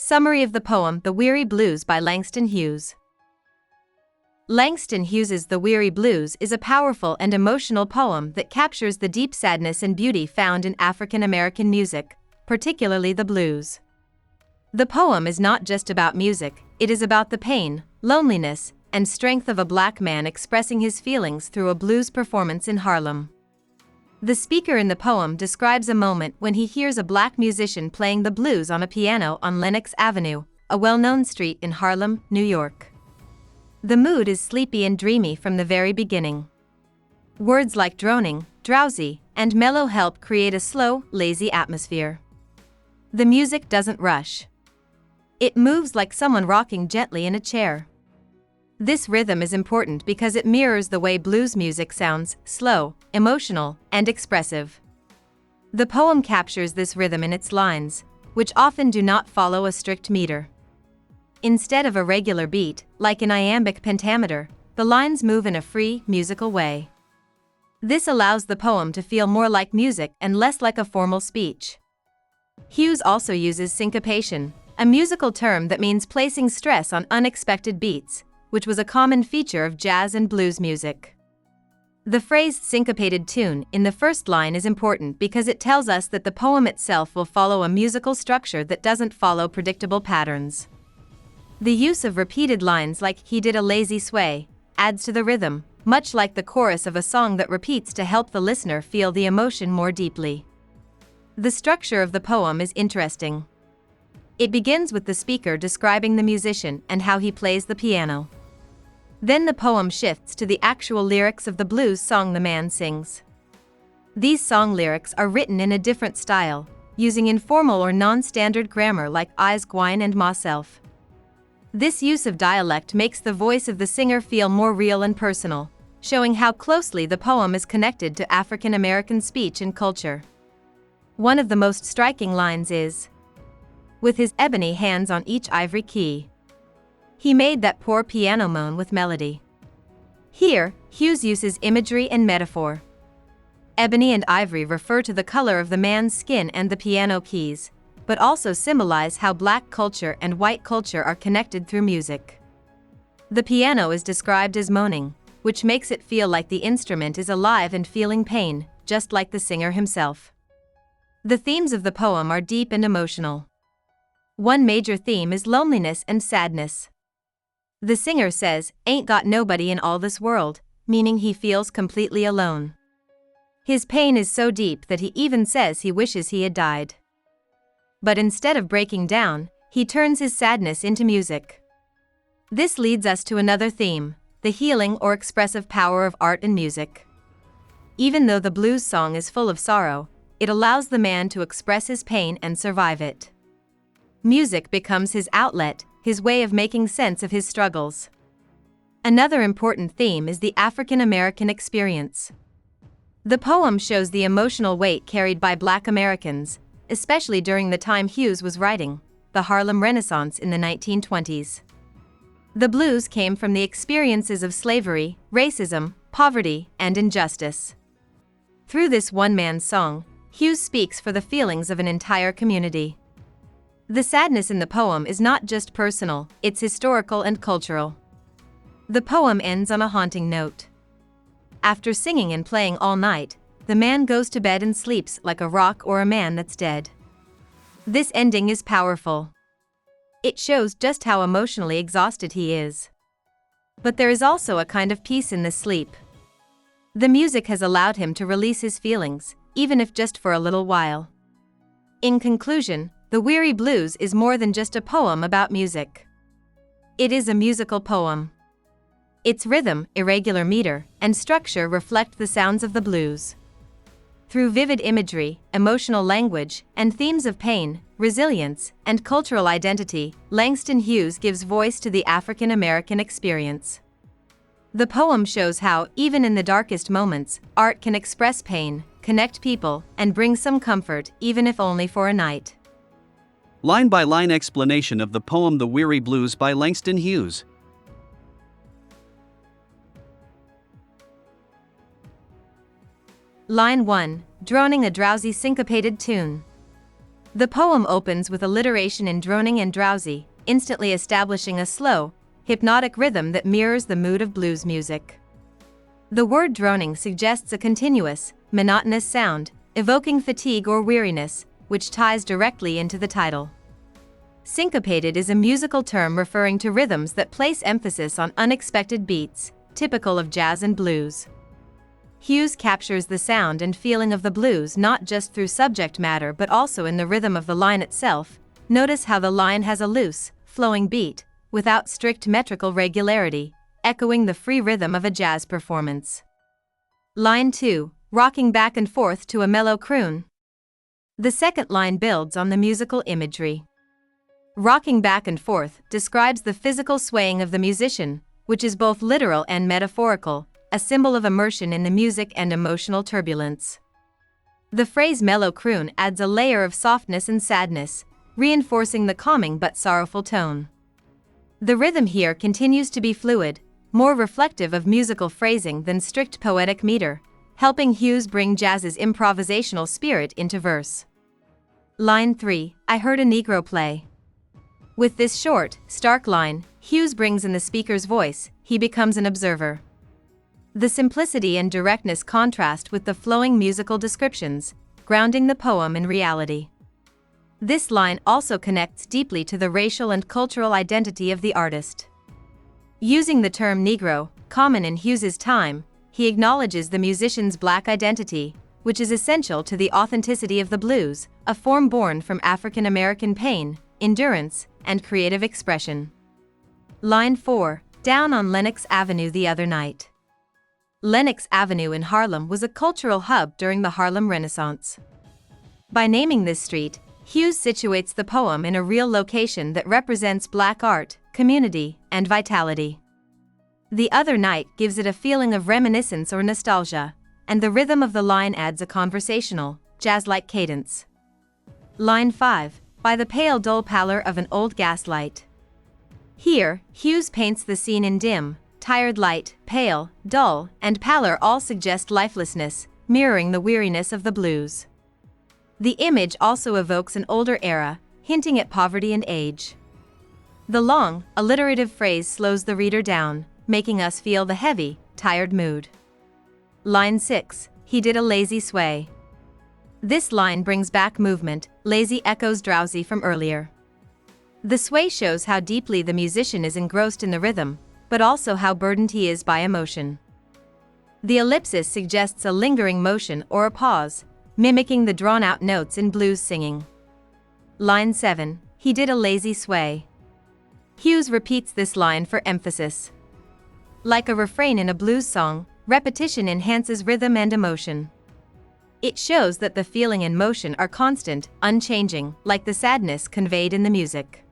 Summary of the poem The Weary Blues by Langston Hughes. Langston Hughes's The Weary Blues is a powerful and emotional poem that captures the deep sadness and beauty found in African American music, particularly the blues. The poem is not just about music, it is about the pain, loneliness, and strength of a black man expressing his feelings through a blues performance in Harlem. The speaker in the poem describes a moment when he hears a black musician playing the blues on a piano on Lenox Avenue, a well-known street in Harlem, New York. The mood is sleepy and dreamy from the very beginning. Words like droning, drowsy, and mellow help create a slow, lazy atmosphere. The music doesn't rush. It moves like someone rocking gently in a chair. This rhythm is important because it mirrors the way blues music sounds: slow, emotional, and expressive. The poem captures this rhythm in its lines, which often do not follow a strict meter. Instead of a regular beat, like an iambic pentameter, the lines move in a free, musical way. This allows the poem to feel more like music and less like a formal speech. Hughes also uses syncopation, a musical term that means placing stress on unexpected beats, which was a common feature of jazz and blues music. The phrase syncopated tune in the first line is important because it tells us that the poem itself will follow a musical structure that doesn't follow predictable patterns. The use of repeated lines like "he did a lazy sway" adds to the rhythm, much like the chorus of a song that repeats to help the listener feel the emotion more deeply. The structure of the poem is interesting. It begins with the speaker describing the musician and how he plays the piano. Then the poem shifts to the actual lyrics of the blues song the man sings. These song lyrics are written in a different style, using informal or non-standard grammar like I's gwine and myself. This use of dialect makes the voice of the singer feel more real and personal, showing how closely the poem is connected to African American speech and culture. One of the most striking lines is, "With his ebony hands on each ivory key, he made that poor piano moan with melody." Here, Hughes uses imagery and metaphor. Ebony and ivory refer to the color of the man's skin and the piano keys, but also symbolize how black culture and white culture are connected through music. The piano is described as moaning, which makes it feel like the instrument is alive and feeling pain, just like the singer himself. The themes of the poem are deep and emotional. One major theme is loneliness and sadness. The singer says, "Ain't got nobody in all this world," meaning he feels completely alone. His pain is so deep that he even says he wishes he had died. But instead of breaking down, he turns his sadness into music. This leads us to another theme, the healing or expressive power of art and music. Even though the blues song is full of sorrow, it allows the man to express his pain and survive it. Music becomes his outlet, his way of making sense of his struggles. Another important theme is the African American experience. The poem shows the emotional weight carried by Black Americans, especially during the time Hughes was writing, the Harlem Renaissance in the 1920s. The blues came from the experiences of slavery, racism, poverty, and injustice. Through this one-man song, Hughes speaks for the feelings of an entire community. The sadness in the poem is not just personal, it's historical and cultural. The poem ends on a haunting note. After singing and playing all night, the man goes to bed and sleeps like a rock or a man that's dead. This ending is powerful. It shows just how emotionally exhausted he is. But there is also a kind of peace in this sleep. The music has allowed him to release his feelings, even if just for a little while. In conclusion, The Weary Blues is more than just a poem about music. It is a musical poem. Its rhythm, irregular meter, and structure reflect the sounds of the blues. Through vivid imagery, emotional language, and themes of pain, resilience, and cultural identity, Langston Hughes gives voice to the African American experience. The poem shows how, even in the darkest moments, art can express pain, connect people, and bring some comfort, even if only for a night. Line-by-line explanation of the poem The Weary Blues by Langston Hughes. Line 1, droning a drowsy syncopated tune. The poem opens with alliteration in droning and drowsy, instantly establishing a slow, hypnotic rhythm that mirrors the mood of blues music. The word droning suggests a continuous, monotonous sound, evoking fatigue or weariness, which ties directly into the title. Syncopated is a musical term referring to rhythms that place emphasis on unexpected beats, typical of jazz and blues. Hughes captures the sound and feeling of the blues not just through subject matter but also in the rhythm of the line itself. Notice how the line has a loose, flowing beat, without strict metrical regularity, echoing the free rhythm of a jazz performance. Line 2, rocking back and forth to a mellow croon. The second line builds on the musical imagery. Rocking back and forth describes the physical swaying of the musician, which is both literal and metaphorical, a symbol of immersion in the music and emotional turbulence. The phrase mellow croon adds a layer of softness and sadness, reinforcing the calming but sorrowful tone. The rhythm here continues to be fluid, more reflective of musical phrasing than strict poetic meter, helping Hughes bring jazz's improvisational spirit into verse. Line 3, I heard a Negro play. With this short, stark line, Hughes brings in the speaker's voice, he becomes an observer. The simplicity and directness contrast with the flowing musical descriptions, grounding the poem in reality. This line also connects deeply to the racial and cultural identity of the artist. Using the term Negro, common in Hughes's time, he acknowledges the musician's black identity, which is essential to the authenticity of the blues, a form born from African American pain, endurance, and creative expression. Line 4, down on Lenox Avenue the other night. Lenox Avenue in Harlem was a cultural hub during the Harlem Renaissance. By naming this street, Hughes situates the poem in a real location that represents black art, community, and vitality. The other night gives it a feeling of reminiscence or nostalgia, and the rhythm of the line adds a conversational, jazz-like cadence. Line 5, by the pale dull pallor of an old gaslight. Here, Hughes paints the scene in dim, tired light, pale, dull, and pallor all suggest lifelessness, mirroring the weariness of the blues. The image also evokes an older era, hinting at poverty and age. The long, alliterative phrase slows the reader down, making us feel the heavy, tired mood. Line 6, he did a lazy sway. This line brings back movement, lazy echoes drowsy from earlier. The sway shows how deeply the musician is engrossed in the rhythm, but also how burdened he is by emotion. The ellipsis suggests a lingering motion or a pause, mimicking the drawn-out notes in blues singing. Line 7, he did a lazy sway. Hughes repeats this line for emphasis. Like a refrain in a blues song, repetition enhances rhythm and emotion. It shows that the feeling and motion are constant, unchanging, like the sadness conveyed in the music.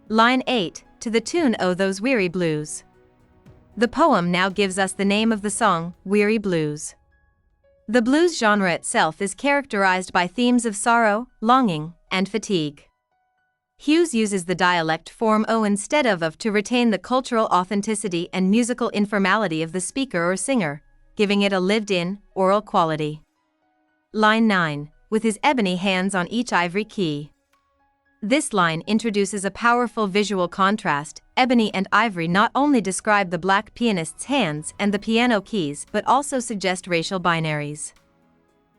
Line 8, to the tune "Oh Those Weary Blues." The poem now gives us the name of the song, Weary Blues. The blues genre itself is characterized by themes of sorrow, longing, and fatigue. Hughes uses the dialect form "o" instead of to retain the cultural authenticity and musical informality of the speaker or singer, giving it a lived-in, oral quality. Line 9, with his ebony hands on each ivory key. This line introduces a powerful visual contrast. Ebony and ivory not only describe the black pianist's hands and the piano keys but also suggest racial binaries.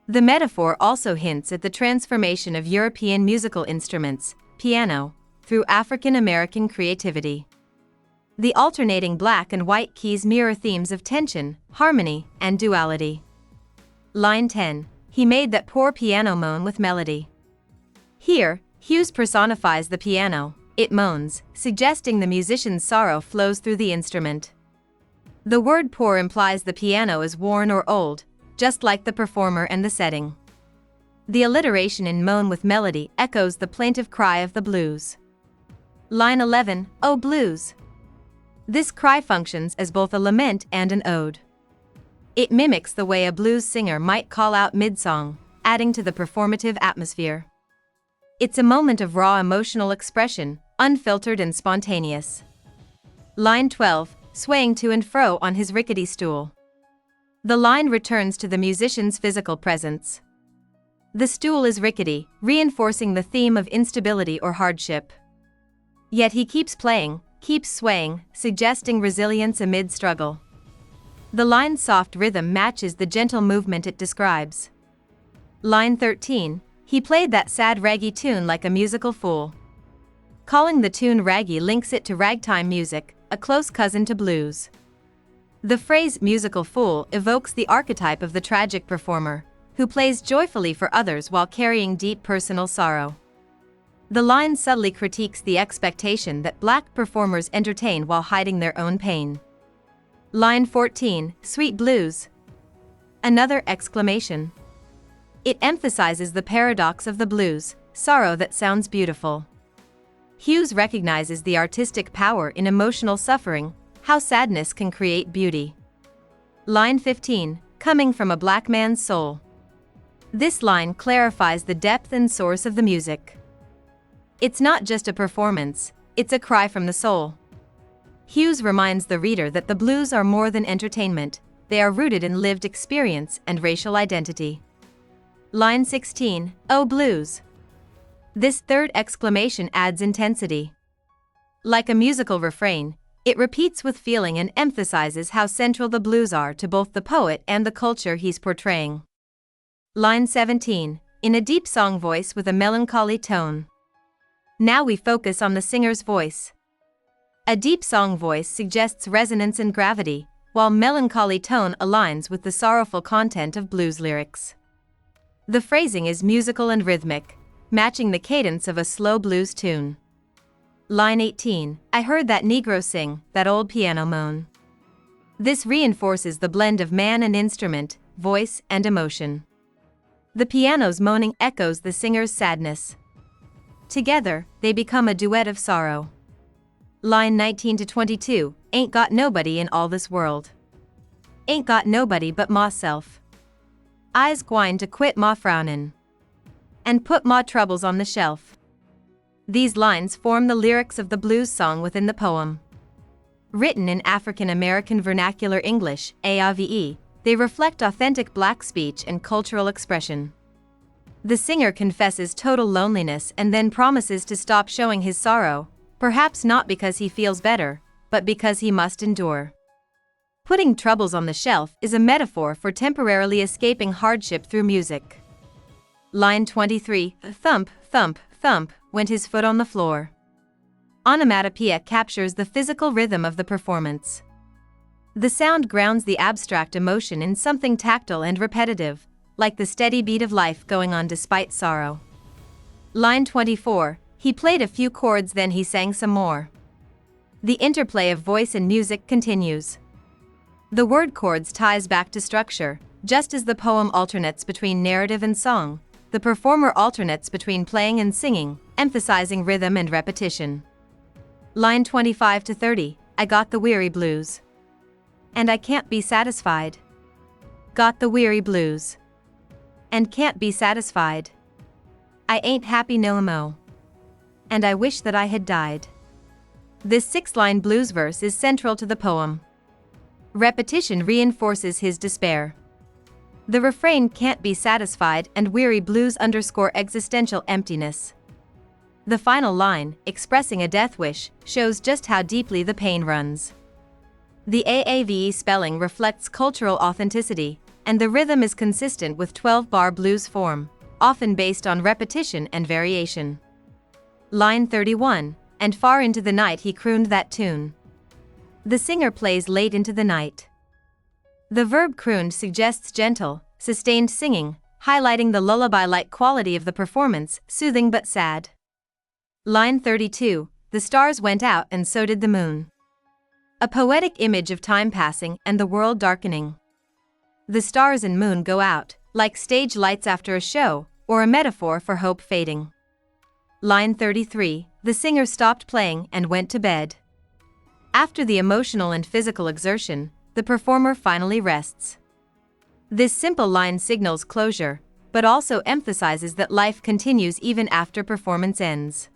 The metaphor also hints at the transformation of European musical instruments, piano, through African American creativity. The alternating black and white keys mirror themes of tension, harmony, and duality. Line 10, he made that poor piano moan with melody. Here, Hughes personifies the piano. It moans, suggesting the musician's sorrow flows through the instrument. The word poor implies the piano is worn or old, just like the performer and the setting. The alliteration in moan with melody echoes the plaintive cry of the blues. Line 11, Oh Blues. This cry functions as both a lament and an ode. It mimics the way a blues singer might call out mid-song, adding to the performative atmosphere. It's a moment of raw emotional expression, unfiltered and spontaneous. Line 12, swaying to and fro on his rickety stool. The line returns to the musician's physical presence. The stool is rickety, reinforcing the theme of instability or hardship. Yet he keeps playing, keeps swaying, suggesting resilience amid struggle. The line's soft rhythm matches the gentle movement it describes. Line 13, he played that sad raggy tune like a musical fool. Calling the tune raggy links it to ragtime music, a close cousin to blues. The phrase musical fool evokes the archetype of the tragic performer, who plays joyfully for others while carrying deep personal sorrow. The line subtly critiques the expectation that black performers entertain while hiding their own pain. Line 14, Sweet Blues. Another exclamation. It emphasizes the paradox of the blues, sorrow that sounds beautiful. Hughes recognizes the artistic power in emotional suffering, how sadness can create beauty. Line 15, Coming from a Black Man's Soul. This line clarifies the depth and source of the music. It's not just a performance, it's a cry from the soul. Hughes reminds the reader that the blues are more than entertainment, they are rooted in lived experience and racial identity. Line 16, Oh Blues. This third exclamation adds intensity. Like a musical refrain, it repeats with feeling and emphasizes how central the blues are to both the poet and the culture he's portraying. Line 17, in a deep song voice with a melancholy tone. Now we focus on the singer's voice. A deep song voice suggests resonance and gravity, while melancholy tone aligns with the sorrowful content of blues lyrics. The phrasing is musical and rhythmic, matching the cadence of a slow blues tune. Line 18, I heard that Negro sing, that old piano moan. This reinforces the blend of man and instrument, voice and emotion. The piano's moaning echoes the singer's sadness. Together, they become a duet of sorrow. Line 19 to 22, Ain't got nobody in all this world. Ain't got nobody but myself. I's gwine to quit ma frownin'. And put ma troubles on the shelf. These lines form the lyrics of the blues song within the poem. Written in African American vernacular English, AAVE, they reflect authentic black speech and cultural expression. The singer confesses total loneliness and then promises to stop showing his sorrow, perhaps not because he feels better, but because he must endure. Putting troubles on the shelf is a metaphor for temporarily escaping hardship through music. Line 23, Thump, thump, thump, went his foot on the floor. Onomatopoeia captures the physical rhythm of the performance. The sound grounds the abstract emotion in something tactile and repetitive, like the steady beat of life going on despite sorrow. Line 24, he played a few chords then he sang some more. The interplay of voice and music continues. The word chords ties back to structure, just as the poem alternates between narrative and song, the performer alternates between playing and singing, emphasizing rhythm and repetition. Line 25 to 30, I got the weary blues. And I can't be satisfied. Got the weary blues. And can't be satisfied. I ain't happy no mo. And I wish that I had died. This 6-line blues verse is central to the poem. Repetition reinforces his despair. The refrain can't be satisfied and weary blues underscore existential emptiness. The final line, expressing a death wish, shows just how deeply the pain runs. The AAVE spelling reflects cultural authenticity, and the rhythm is consistent with 12-bar blues form, often based on repetition and variation. Line 31, and far into the night he crooned that tune. The singer plays late into the night. The verb crooned suggests gentle, sustained singing, highlighting the lullaby-like quality of the performance, soothing but sad. Line 32, the stars went out and so did the moon. A poetic image of time passing and the world darkening. The stars and moon go out, like stage lights after a show, or a metaphor for hope fading. Line 33, the singer stopped playing and went to bed. After the emotional and physical exertion, the performer finally rests. This simple line signals closure, but also emphasizes that life continues even after performance ends.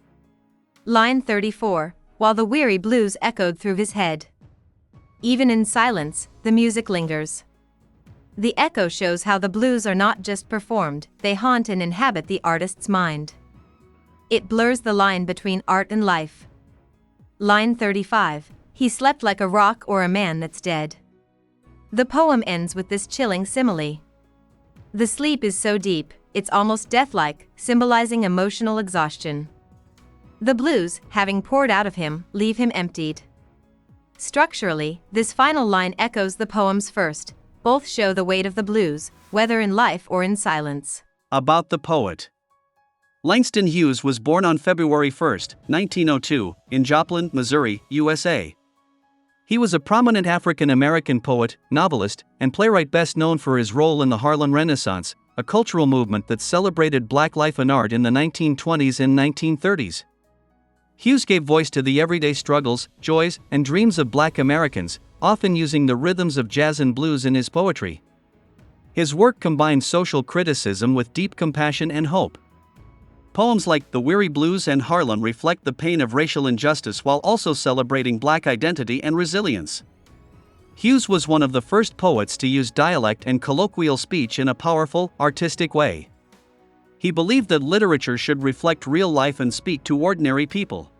Line 34, while the weary blues echoed through his head. Even in silence, the music lingers. The echo shows how the blues are not just performed, they haunt and inhabit the artist's mind. It blurs the line between art and life. Line 35. He slept like a rock or a man that's dead. The poem ends with this chilling simile. The sleep is so deep, it's almost death-like, symbolizing emotional exhaustion. The blues, having poured out of him, leave him emptied. Structurally, this final line echoes the poem's first. Both show the weight of the blues, whether in life or in silence. About the poet. Langston Hughes was born on February 1, 1902, in Joplin, Missouri, USA. He was a prominent African-American poet, novelist, and playwright best known for his role in the Harlem Renaissance, a cultural movement that celebrated Black life and art in the 1920s and 1930s. Hughes gave voice to the everyday struggles, joys, and dreams of Black Americans, often using the rhythms of jazz and blues in his poetry. His work combined social criticism with deep compassion and hope. Poems like The Weary Blues and Harlem reflect the pain of racial injustice while also celebrating Black identity and resilience. Hughes was one of the first poets to use dialect and colloquial speech in a powerful, artistic way. He believed that literature should reflect real life and speak to ordinary people.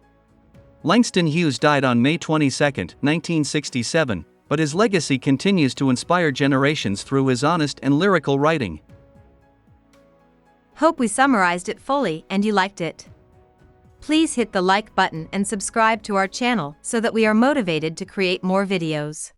Langston Hughes died on May 22, 1967, but his legacy continues to inspire generations through his honest and lyrical writing. Hope we summarized it fully and you liked it. Please hit the like button and subscribe to our channel so that we are motivated to create more videos.